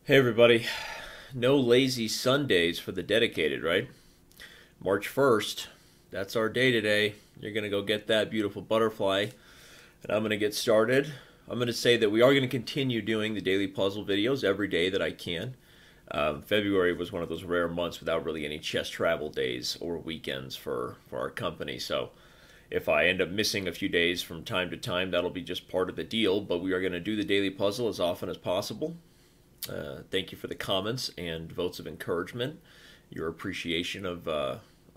Hey everybody, no lazy Sundays for the dedicated, right? March 1st, that's our day today. You're going to go get that beautiful butterfly, and I'm going to get started. I'm going to say that we are going to continue doing the daily puzzle videos every day that I can. February was one of those rare months without really any chess travel days or weekends for our company, so if I end up missing a few days from time to time, that'll be just part of the deal, but we are going to do the daily puzzle as often as possible. Thank you for the comments and votes of encouragement, your appreciation of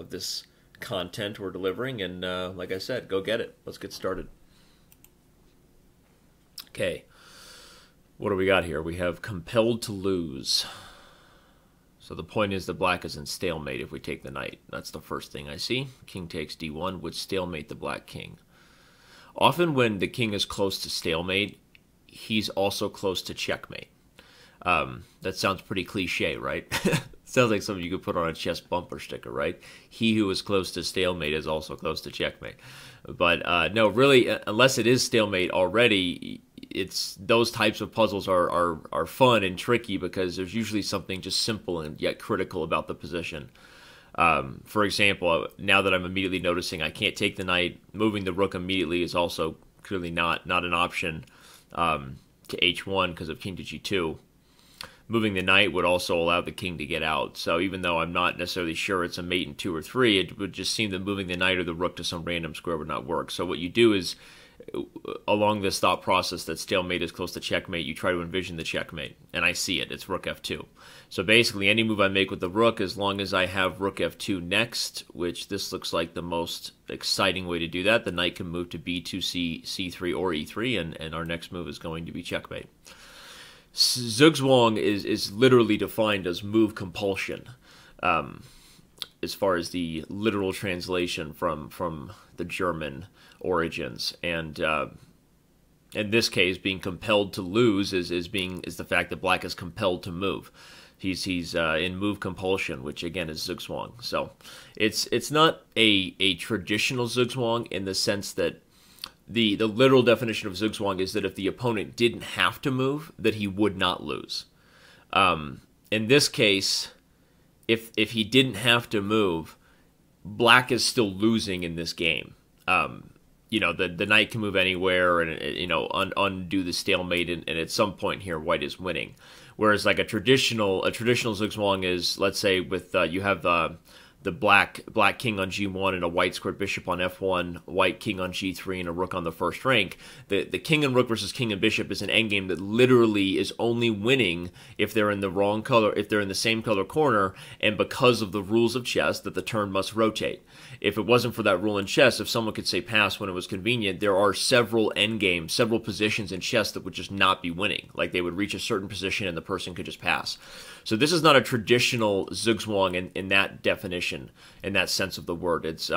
this content we're delivering, and like I said, go get it. Let's get started. Okay, what do we got here? We have compelled to lose. So the point is the black is in stalemate if we take the knight. That's the first thing I see. King takes d1 would stalemate the black king. Often when the king is close to stalemate, he's also close to checkmate. That sounds pretty cliche, right? Sounds like something you could put on a chess bumper sticker, right? He who is close to stalemate is also close to checkmate. But no, really, unless it is stalemate already, it's those types of puzzles are fun and tricky because there's usually something just simple and yet critical about the position. For example, now that I'm immediately noticing I can't take the knight, moving the rook immediately is also clearly not an option to h1 because of king to g2. Moving the knight would also allow the king to get out. So even though I'm not necessarily sure it's a mate in 2 or 3, it would just seem that moving the knight or the rook to some random square would not work. So what you do is, along this thought process that stalemate is close to checkmate, you try to envision the checkmate. And I see it. It's rook f2. So basically any move I make with the rook, as long as I have rook f2 next, which this looks like the most exciting way to do that, the knight can move to b2, c3, or e3, and our next move is going to be checkmate. Zugzwang is literally defined as move compulsion, as far as the literal translation from the German origins. And in this case, being compelled to lose is the fact that black is compelled to move. He's in move compulsion, which again is Zugzwang. So it's not a traditional Zugzwang in the sense that the literal definition of Zugzwang is that if the opponent didn't have to move, that he would not lose. In this case, if he didn't have to move, black is still losing in this game. The knight can move anywhere and undo the stalemate, and at some point here, white is winning. Whereas like a traditional Zugzwang is, let's say with you have the black king on g1 and a white squared bishop on f1, white king on g3 and a rook on the first rank. The king and rook versus king and bishop is an endgame that literally is only winning if they're in the wrong color, if they're in the same color corner, and because of the rules of chess that the turn must rotate. If it wasn't for that rule in chess, if someone could say pass when it was convenient, there are several endgames, several positions in chess that would just not be winning. Like they would reach a certain position and the person could just pass. So this is not a traditional Zugzwang in that definition, in that sense of the word. It's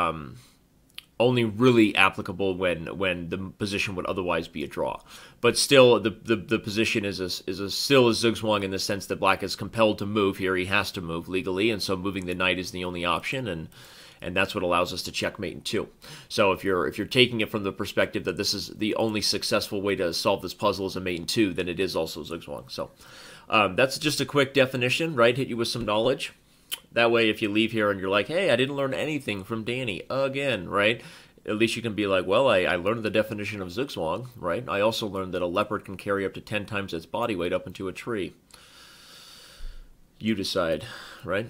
only really applicable when the position would otherwise be a draw. But still, the position is still a Zugzwang in the sense that black is compelled to move here. He has to move legally, and so moving the knight is the only option, and that's what allows us to checkmate in 2. So if you're taking it from the perspective that this is the only successful way to solve this puzzle is a mate in 2, then it is also Zugzwang. So that's just a quick definition, right? Hit you with some knowledge. That way, if you leave here and you're like, hey, I didn't learn anything from Danny again, right? At least you can be like, well, I learned the definition of Zugzwang, right? I also learned that a leopard can carry up to 10 times its body weight up into a tree. You decide, right?